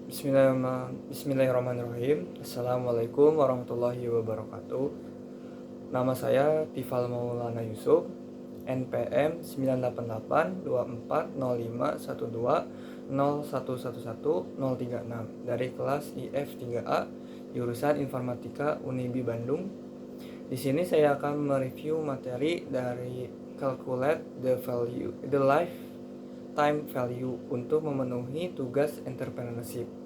Bismillahirrahmanirrahim. Assalamualaikum warahmatullahi wabarakatuh. Nama saya Tifal Maulana Yusuf, NPM 98824051201111036 dari kelas IF 3A jurusan Informatika Unibi Bandung. Di sini saya akan mereview materi dari Calculate the Lifetime Value untuk memenuhi tugas entrepreneurship.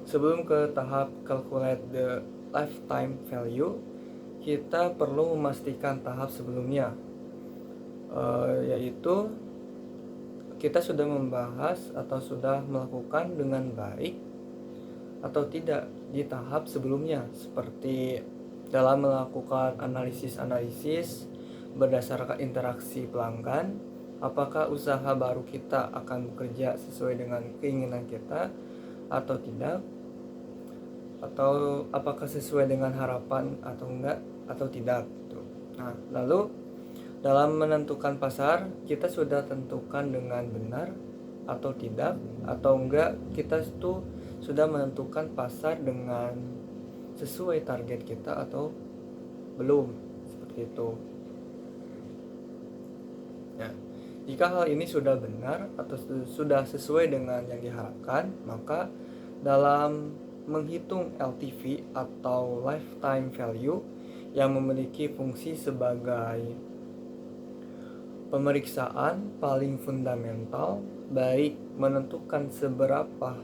Sebelum ke tahap calculate the lifetime value, kita perlu memastikan tahap sebelumnya, yaitu kita sudah membahas atau sudah melakukan dengan baik atau tidak di tahap sebelumnya, seperti dalam melakukan analisis berdasarkan interaksi pelanggan, apakah usaha baru kita akan bekerja sesuai dengan keinginan kita atau tidak, atau apakah sesuai dengan harapan atau enggak atau tidak. Nah, lalu dalam menentukan pasar, kita sudah tentukan dengan benar atau tidak, atau enggak kita itu sudah menentukan pasar dengan sesuai target kita atau belum, seperti itu. Nah, jika hal ini sudah benar atau sudah sesuai dengan yang diharapkan, maka dalam menghitung LTV atau lifetime value yang memiliki fungsi sebagai pemeriksaan paling fundamental, baik menentukan seberapa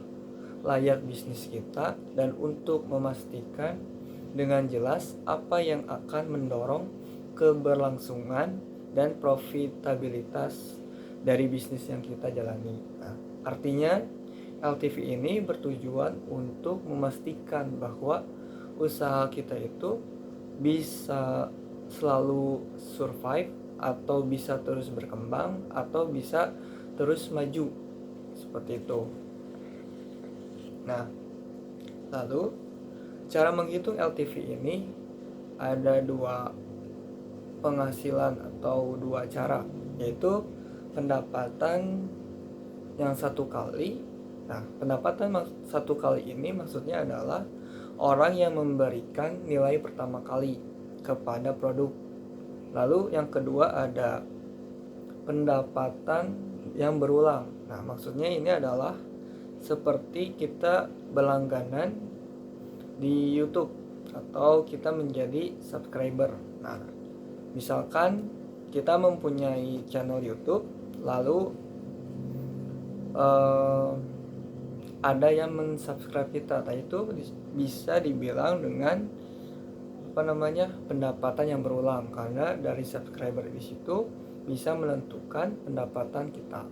layak bisnis kita dan untuk memastikan dengan jelas apa yang akan mendorong keberlangsungan dan profitabilitas dari bisnis yang kita jalani. Nah, artinya LTV ini bertujuan untuk memastikan bahwa usaha kita itu bisa selalu survive atau bisa terus berkembang atau bisa terus maju, seperti itu. Nah, lalu cara menghitung LTV ini ada dua penghasilan atau dua cara, yaitu pendapatan yang satu kali. Nah, pendapatan satu kali ini maksudnya adalah orang yang memberikan nilai pertama kali kepada produk. Lalu yang kedua ada pendapatan yang berulang. Nah, maksudnya ini adalah seperti kita berlangganan di YouTube atau kita menjadi subscriber. Nah, misalkan kita mempunyai channel YouTube, lalu ada yang mensubscribe kita, nah itu bisa dibilang dengan pendapatan yang berulang, karena dari subscriber di situ bisa menentukan pendapatan kita.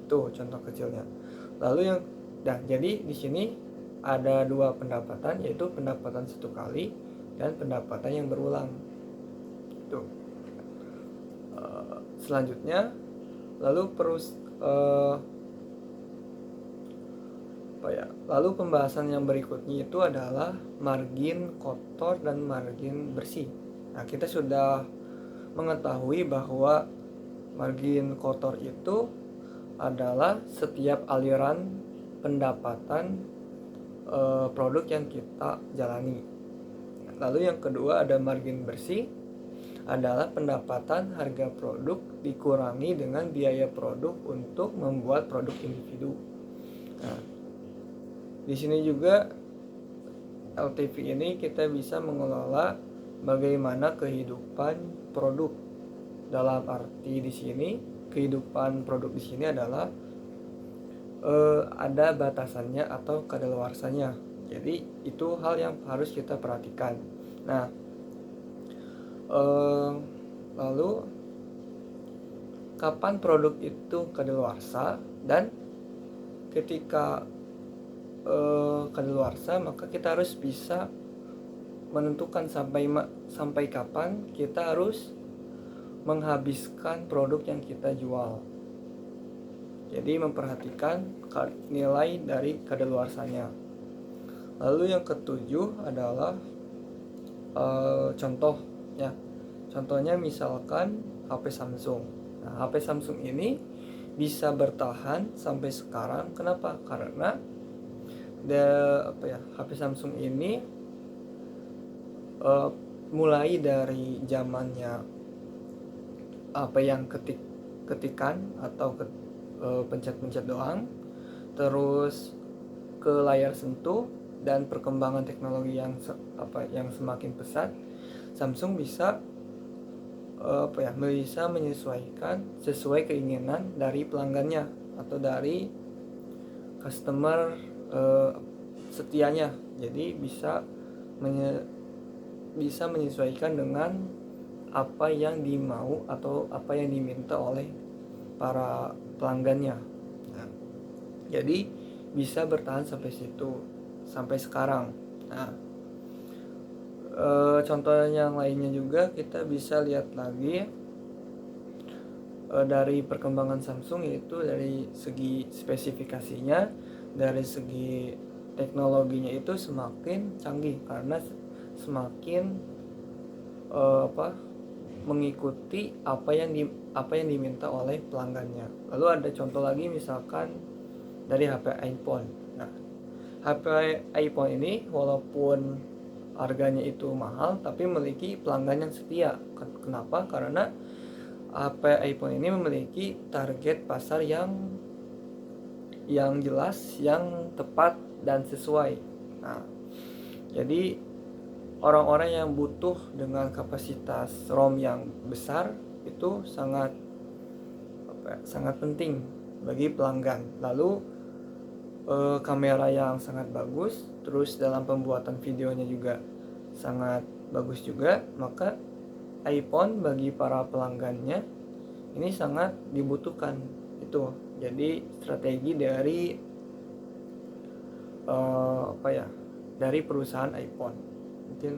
Itu contoh kecilnya. Lalu jadi di sini ada dua pendapatan, yaitu pendapatan satu kali dan pendapatan yang berulang. Itu. Selanjutnya, lalu Lalu pembahasan yang berikutnya itu adalah margin kotor dan margin bersih. Nah, kita sudah mengetahui bahwa margin kotor itu adalah setiap aliran pendapatan produk yang kita jalani. Lalu yang kedua ada margin bersih, adalah pendapatan harga produk dikurangi dengan biaya produk untuk membuat produk individu. Nah, di sini juga LTV ini kita bisa mengelola bagaimana kehidupan produk. Dalam arti di sini kehidupan produk di sini adalah ada batasannya atau kadaluarsanya. Jadi itu hal yang harus kita perhatikan. Nah, lalu kapan produk itu kadaluarsa, dan ketika kadaluarsa maka kita harus bisa menentukan sampai kapan kita harus menghabiskan produk yang kita jual. Jadi memperhatikan nilai dari kadaluarsanya. Lalu yang ketujuh adalah contohnya misalkan HP Samsung. Nah, HP Samsung ini bisa bertahan sampai sekarang. Kenapa? Karena HP Samsung ini mulai dari zamannya apa yang ketikan atau pencet-pencet doang, terus ke layar sentuh dan perkembangan teknologi yang semakin pesat, Samsung bisa bisa menyesuaikan sesuai keinginan dari pelanggannya atau dari customer setianya. Jadi bisa menyesuaikan dengan apa yang dimau atau apa yang diminta oleh para pelanggannya. Nah, jadi bisa bertahan sampai situ, sampai sekarang. Nah, contoh yang lainnya juga kita bisa lihat lagi dari perkembangan Samsung, yaitu dari segi spesifikasinya, dari segi teknologinya itu semakin canggih karena semakin mengikuti apa yang diminta oleh pelanggannya. Lalu ada contoh lagi misalkan dari HP iPhone. Nah, HP iPhone ini walaupun harganya itu mahal tapi memiliki pelanggan yang setia. Kenapa? Karena HP iPhone ini memiliki target pasar yang jelas, yang tepat dan sesuai. Nah, jadi orang-orang yang butuh dengan kapasitas ROM yang besar itu sangat penting bagi pelanggan. Lalu kamera yang sangat bagus, terus dalam pembuatan videonya juga sangat bagus juga, maka iPhone bagi para pelanggannya ini sangat dibutuhkan. Itu jadi strategi dari dari perusahaan iPhone. Mungkin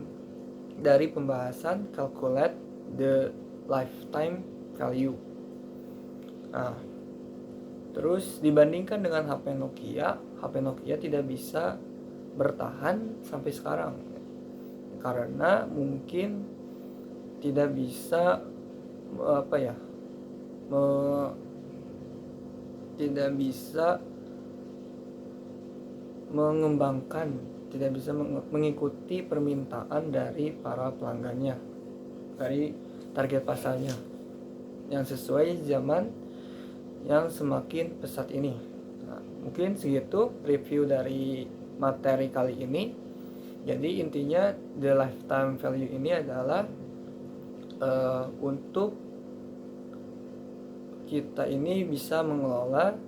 dari pembahasan calculate the lifetime value. Nah, terus dibandingkan dengan HP Nokia tidak bisa bertahan sampai sekarang karena mungkin tidak bisa tidak bisa mengembangkan, tidak bisa mengikuti permintaan dari para pelanggannya, dari target pasarnya yang sesuai zaman yang semakin pesat ini. Nah, mungkin segitu review dari materi kali ini. Jadi intinya the lifetime value ini adalah untuk kita ini bisa mengelola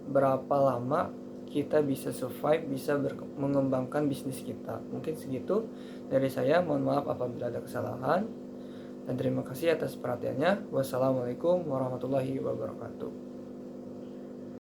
berapa lama kita bisa survive, bisa mengembangkan bisnis kita. Mungkin segitu dari saya. Mohon maaf apabila ada kesalahan, dan terima kasih atas perhatiannya. Wassalamualaikum warahmatullahi wabarakatuh.